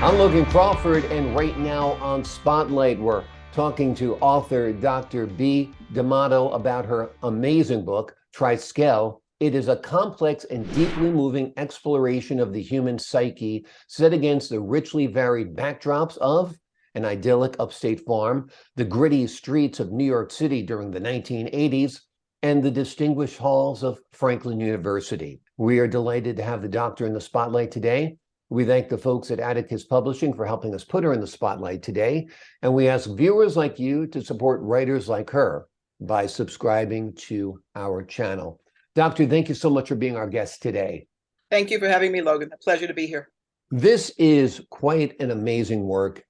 I'm Logan Crawford, and right now on Spotlight, we're talking to author Dr. B. D'Amato about her amazing book, Triskele. It is a complex and deeply moving exploration of the human psyche set against the richly varied backdrops of an idyllic upstate farm, the gritty streets of New York City during the 1980s, and the distinguished halls of Franklin University. We are delighted to have the doctor in the spotlight today. We thank the folks at Atticus Publishing for helping us put her in the spotlight today. And we ask viewers like you to support writers like her by subscribing to our channel. Doctor, thank you so much for being our guest today. Thank you for having me, Logan. A pleasure to be here. This is quite an amazing work.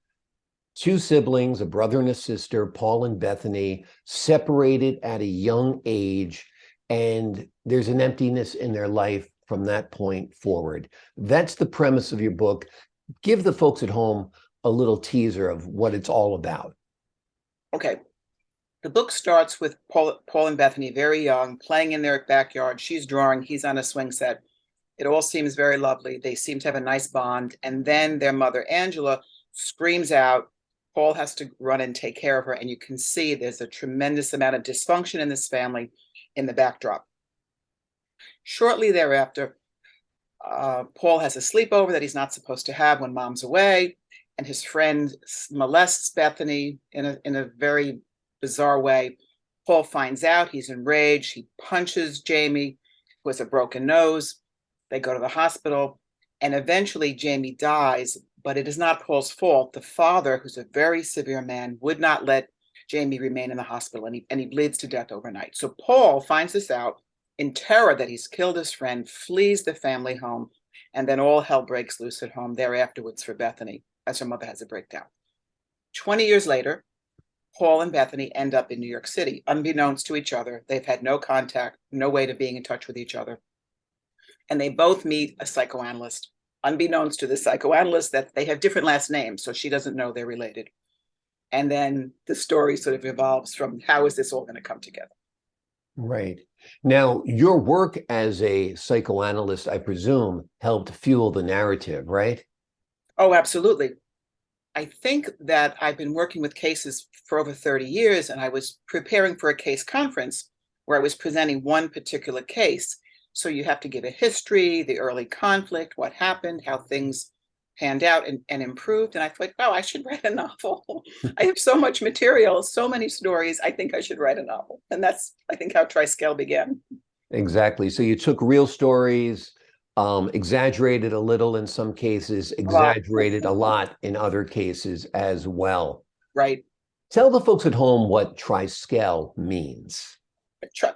Two siblings, a brother and a sister, Paul and Bethany, separated at a young age, and there's an emptiness in their life from that point forward. That's the premise of your book. Give the folks at home a little teaser of what it's all about. Okay. The book starts with Paul and Bethany, very young, playing in their backyard. She's drawing, he's on a swing set. It all seems very lovely. They seem to have a nice bond. And then their mother, Angela, screams out. Paul has to run and take care of her. And you can see there's a tremendous amount of dysfunction in this family in the backdrop. Shortly thereafter, Paul has a sleepover that he's not supposed to have when mom's away, and his friend molests Bethany in a very bizarre way. Paul finds out, he's enraged, he punches Jamie, who has a broken nose. They go to the hospital, and eventually Jamie dies, but it is not Paul's fault. The father, who's a very severe man, would not let Jamie remain in the hospital, and he bleeds to death overnight. So Paul finds this out in terror that he's killed his friend, flees the family home, and then all hell breaks loose at home thereafterwards for Bethany, as her mother has a breakdown. 20 years later, Paul and Bethany end up in New York City, unbeknownst to each other. They've had no contact, no way to being in touch with each other. And they both meet a psychoanalyst, unbeknownst to the psychoanalyst that they have different last names, so she doesn't know they're related. And then the story sort of evolves from how is this all going to come together? Right. Now, your work as a psychoanalyst, I presume, helped fuel the narrative, right? Oh, absolutely. I think that I've been working with cases for over 30 years, and I was preparing for a case conference where I was presenting one particular case. So you have to give a history, the early conflict, what happened, how things panned out and improved. And I thought, wow, I should write a novel. I have so much material, so many stories. I think I should write a novel. And that's, I think, how Triskele began. Exactly. So you took real stories, exaggerated a little in some cases, exaggerated a lot in other cases as well. Right. Tell the folks at home what Triskele means.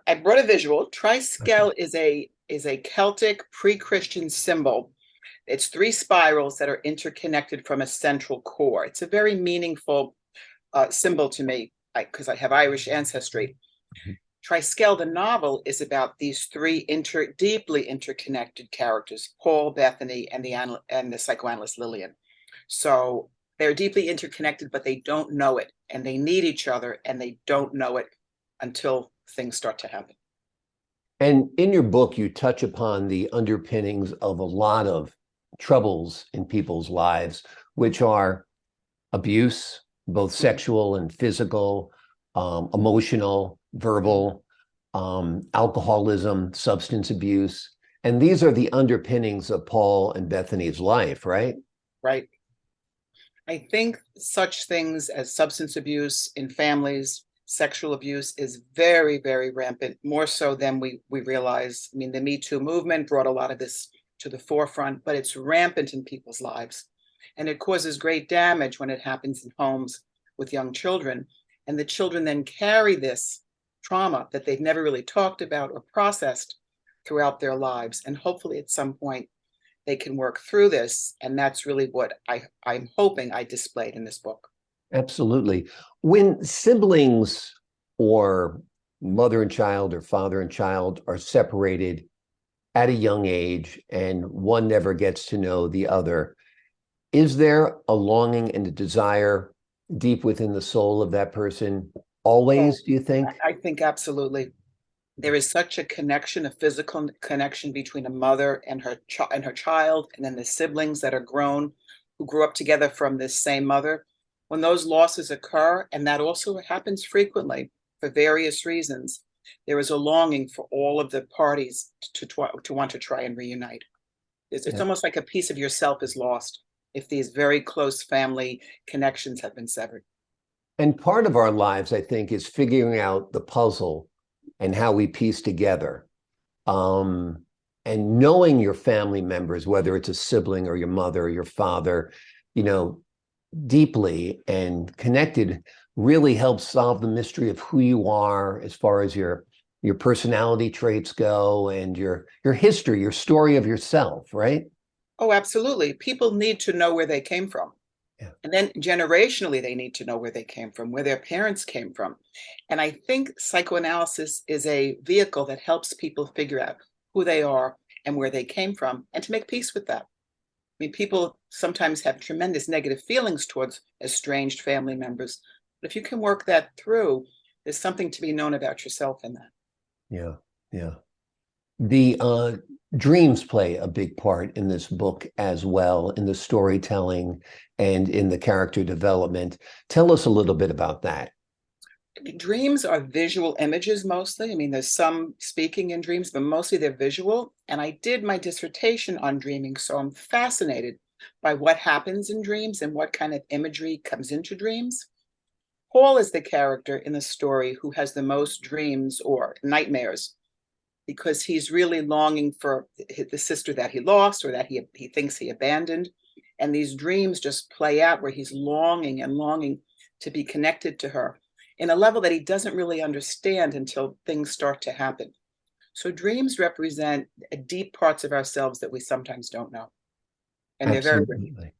I brought a visual. Triskele is a Celtic pre-Christian symbol. It's 3 spirals that are interconnected from a central core. It's a very meaningful symbol to me because I have Irish ancestry. Triskele, the novel, is about these 3 deeply interconnected characters, Paul, Bethany, and the psychoanalyst Lillian. So they're deeply interconnected, but they don't know it, and they need each other, and they don't know it until things start to happen. And in your book, you touch upon the underpinnings of a lot of troubles in people's lives, which are abuse, both sexual and physical, emotional, verbal, alcoholism, substance abuse. And these are the underpinnings of Paul and Bethany's life, right? Right. I think such things as substance abuse in families, sexual abuse is very, very rampant, more so than we realize. I mean, the Me Too movement brought a lot of this to the forefront, but it's rampant in people's lives. And it causes great damage when it happens in homes with young children. And the children then carry this trauma that they've never really talked about or processed throughout their lives. And hopefully at some point they can work through this. And that's really what I'm hoping I displayed in this book. Absolutely. When siblings or mother and child or father and child are separated at a young age and one never gets to know the other, is there a longing and a desire deep within the soul of that person always, do you think? I think absolutely. There is such a connection, a physical connection between a mother and her child, and then the siblings that are grown who grew up together from this same mother, when those losses occur, and that also happens frequently for various reasons, there is a longing for all of the parties to want to try and reunite. It's almost like a piece of yourself is lost if these very close family connections have been severed. And part of our lives, I think, is figuring out the puzzle and how we piece together. And knowing your family members, whether it's a sibling or your mother or your father, deeply and connected, really helps solve the mystery of who you are as far as your personality traits go and your history, your story of yourself, right? Oh, absolutely. People need to know where they came from. Yeah. And then generationally, they need to know where they came from, where their parents came from. And I think psychoanalysis is a vehicle that helps people figure out who they are and where they came from, and to make peace with that. I mean, people sometimes have tremendous negative feelings towards estranged family members. But if you can work that through, there's something to be known about yourself in that. Yeah, yeah. The dreams play a big part in this book as well, in the storytelling and in the character development. Tell us a little bit about that. Dreams are visual images mostly. I mean, there's some speaking in dreams, but mostly they're visual. And I did my dissertation on dreaming, so I'm fascinated by what happens in dreams and what kind of imagery comes into dreams. Paul is the character in the story who has the most dreams or nightmares, because he's really longing for the sister that he lost or that he thinks he abandoned. And these dreams just play out where he's longing and longing to be connected to her in a level that he doesn't really understand until things start to happen. So dreams represent deep parts of ourselves that we sometimes don't know. And they're very Absolutely.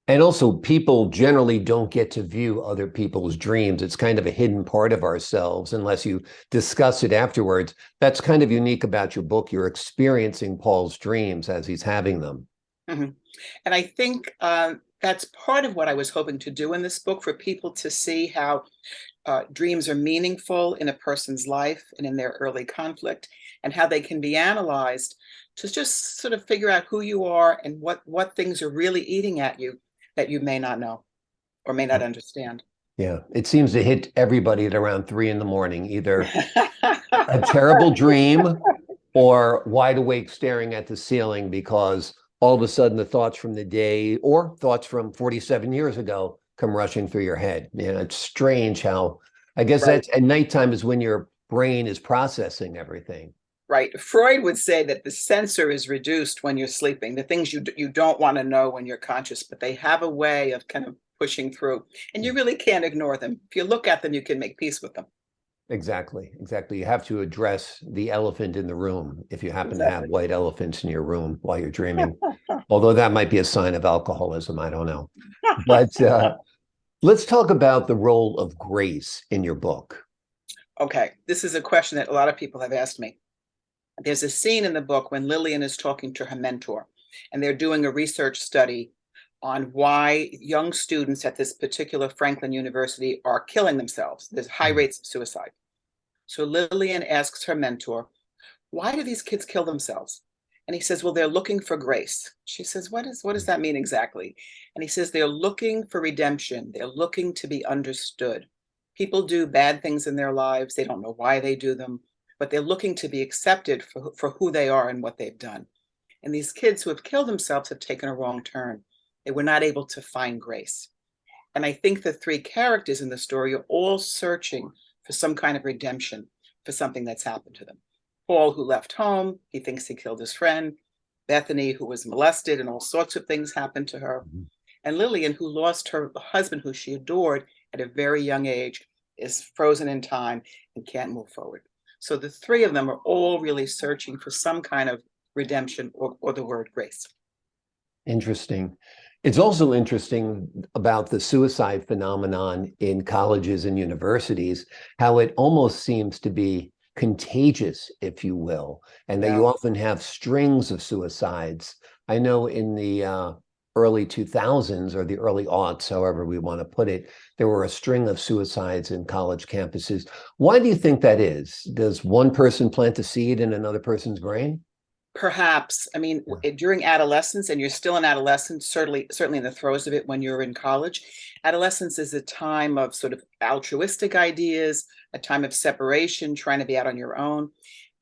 And also, people generally don't get to view other people's dreams. It's kind of a hidden part of ourselves unless you discuss it afterwards. That's kind of unique about your book. You're experiencing Paul's dreams as he's having them. Mm-hmm. And I think that's part of what I was hoping to do in this book, for people to see how dreams are meaningful in a person's life and in their early conflict, and how they can be analyzed to just sort of figure out who you are and what things are really eating at you that you may not know or may not understand. Yeah, it seems to hit everybody at around 3 a.m, either a terrible dream or wide awake staring at the ceiling because all of a sudden the thoughts from the day or thoughts from 47 years ago come rushing through your head. It's strange how, I guess Right. that's at nighttime is when your brain is processing everything. Right. Freud would say that the sensor is reduced when you're sleeping, the things you don't want to know when you're conscious, but they have a way of kind of pushing through, and you really can't ignore them. If you look at them, you can make peace with them. Exactly. You have to address the elephant in the room if you happen to have white elephants in your room while you're dreaming. Although that might be a sign of alcoholism, I don't know. But let's talk about the role of grace in your book. Okay, this is a question that a lot of people have asked me. There's a scene in the book when Lillian is talking to her mentor, and they're doing a research study on why young students at this particular Franklin University are killing themselves. There's high rates of suicide. So Lillian asks her mentor, why do these kids kill themselves? And he says, well, they're looking for grace. She says, what does that mean exactly? And he says, they're looking for redemption. They're looking to be understood. People do bad things in their lives. They don't know why they do them, but they're looking to be accepted for who they are and what they've done. And these kids who have killed themselves have taken a wrong turn. They were not able to find grace. And I think the three characters in the story are all searching for some kind of redemption for something that's happened to them. Paul, who left home, he thinks he killed his friend. Bethany, who was molested and all sorts of things happened to her. And Lillian, who lost her husband, who she adored at a very young age, is frozen in time and can't move forward. So the three of them are all really searching for some kind of redemption or the word grace. Interesting. It's also interesting about the suicide phenomenon in colleges and universities, how it almost seems to be contagious, if you will, and that you often have strings of suicides. I know in the early 2000s or the early aughts, however we want to put it, there were a string of suicides in college campuses. Why do you think that is? Does one person plant a seed in another person's brain? Perhaps. I mean, Yeah. during adolescence, and you're still an adolescent, certainly in the throes of it when you're in college, adolescence is a time of sort of altruistic ideas, a time of separation, trying to be out on your own.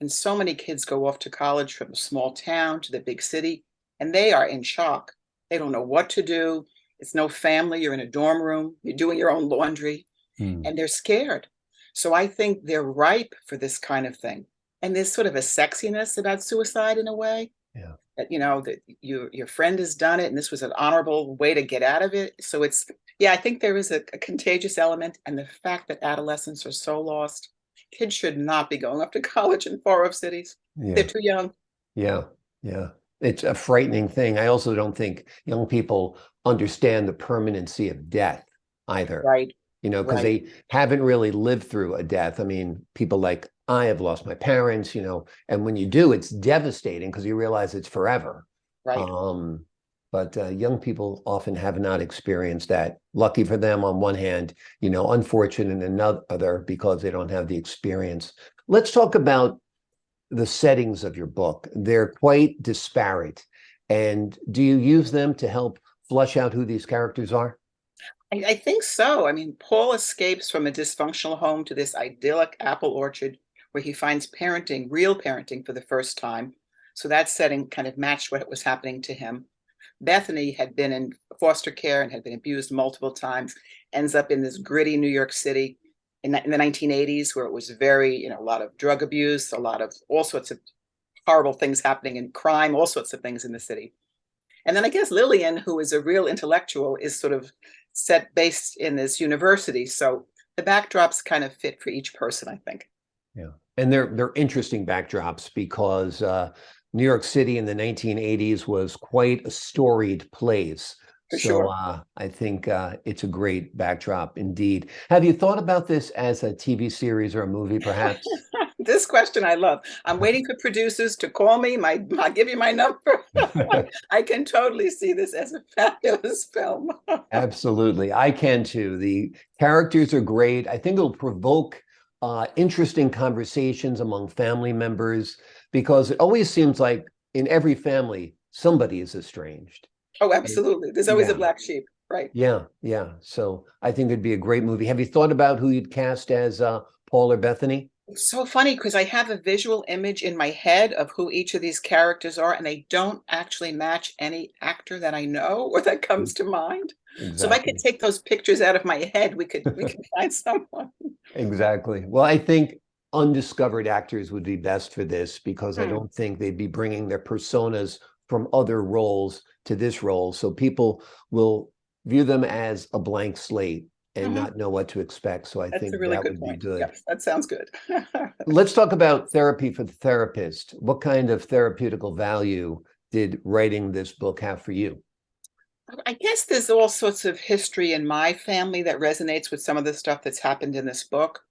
And so many kids go off to college from a small town to the big city, and they are in shock. They don't know what to do. It's no family. You're in a dorm room. You're doing your own laundry, Hmm. and they're scared. So I think they're ripe for this kind of thing. And there's sort of a sexiness about suicide in a way Yeah. that, that your friend has done it and this was an honorable way to get out of it. So it's, yeah, I think there is a contagious element. And the fact that adolescents are so lost, kids should not be going up to college in far off cities. They're Yeah. too young. Yeah. Yeah. It's a frightening thing. I also don't think young people understand the permanency of death either, Right, because right, they haven't really lived through a death. I mean, people like I have lost my parents, and when you do, it's devastating because you realize it's forever. right. Um, but young people often have not experienced that. Lucky for them on one hand, unfortunate in another because they don't have the experience. Let's talk about the settings of your book. They're quite disparate. And do you use them to help flush out who these characters are? I think so. I mean, Paul escapes from a dysfunctional home to this idyllic apple orchard where he finds parenting, real parenting for the first time. So that setting kind of matched what was happening to him. Bethany had been in foster care and had been abused multiple times, ends up in this gritty New York City in the 1980s, where it was very, a lot of drug abuse, a lot of all sorts of horrible things happening and crime, all sorts of things in the city. And then I guess Lillian, who is a real intellectual, is sort of set based in this university. So the backdrops kind of fit for each person, I think. Yeah. And they're interesting backdrops because New York City in the 1980s was quite a storied place. For So sure. I think it's a great backdrop indeed. Have you thought about this as a TV series or a movie, perhaps? This question I love. I'm waiting for producers to call me. I'll give you my number. I can totally see this as a fabulous film. Absolutely. I can too. The characters are great. I think it'll provoke interesting conversations among family members because it always seems like in every family, somebody is estranged. Oh, And- absolutely. There's always a yeah, black sheep, right? yeah, yeah. So I think it'd be a great movie. Have you thought about who you'd cast as Paul or Bethany? It's so funny because I have a visual image in my head of who each of these characters are, and they don't actually match any actor that I know or that comes to mind. So if I could Exactly. take those pictures out of my head, we could find someone. Exactly. Well, I think undiscovered actors would be best for this because I Hmm. don't think they'd be bringing their personas from other roles to this role. So people will view them as a blank slate and Mhm. not know what to expect. So I That's a think really that good would be point. good. Yes, that sounds good. Let's talk about therapy for the therapist. What kind of therapeutical value did writing this book have for you? I guess there's all sorts of history in my family that resonates with some of the stuff that's happened in this book.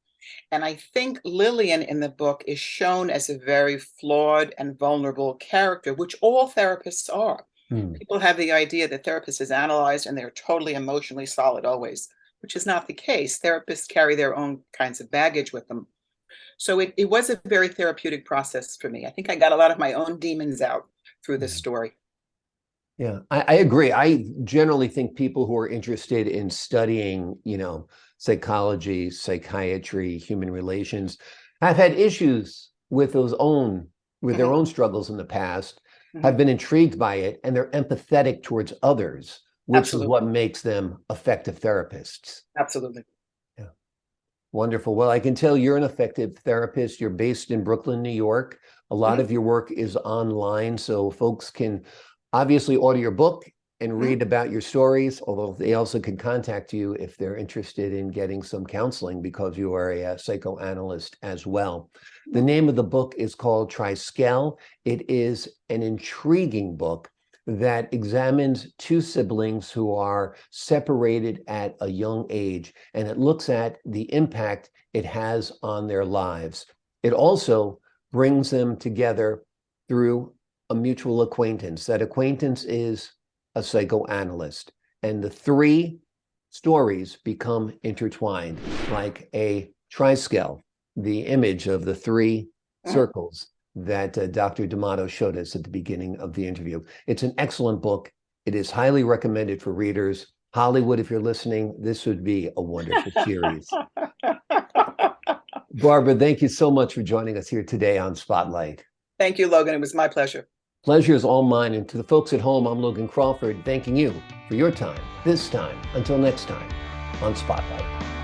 And I think Lillian in the book is shown as a very flawed and vulnerable character, which all therapists are. Hmm. People have the idea that therapists is analyzed and they're totally emotionally solid always, which is not the case. Therapists carry their own kinds of baggage with them. So it was a very therapeutic process for me. I think I got a lot of my own demons out through this story. Yeah, I agree. I generally think people who are interested in studying, psychology, psychiatry, human relations, have had issues with their Mhm, own struggles in the past, mhm. have been intrigued by it, and they're empathetic towards others, which is what Absolutely. makes them effective therapists. Absolutely. Yeah. Wonderful. Well, I can tell you're an effective therapist. You're based in Brooklyn, New York. A lot Mhm, of your work is online, so folks can obviously order your book and mhm. read about your stories, although they also can contact you if they're interested in getting some counseling because you are a psychoanalyst as well. The name of the book is called Triskele. It is an intriguing book that examines two siblings who are separated at a young age, and it looks at the impact it has on their lives. It also brings them together through a mutual acquaintance. That acquaintance is a psychoanalyst, and the three stories become intertwined like a triskele, the image of the three Mhm. circles. that Dr. D'Amato showed us at the beginning of the interview. It's an excellent book. It is highly recommended for readers. Hollywood, if you're listening, this would be a wonderful series. Barbara, thank you so much for joining us here today on Spotlight. Thank you, Logan. It was my pleasure. Pleasure is all mine. And to the folks at home, I'm Logan Crawford, thanking you for your time this time. Until next time on Spotlight.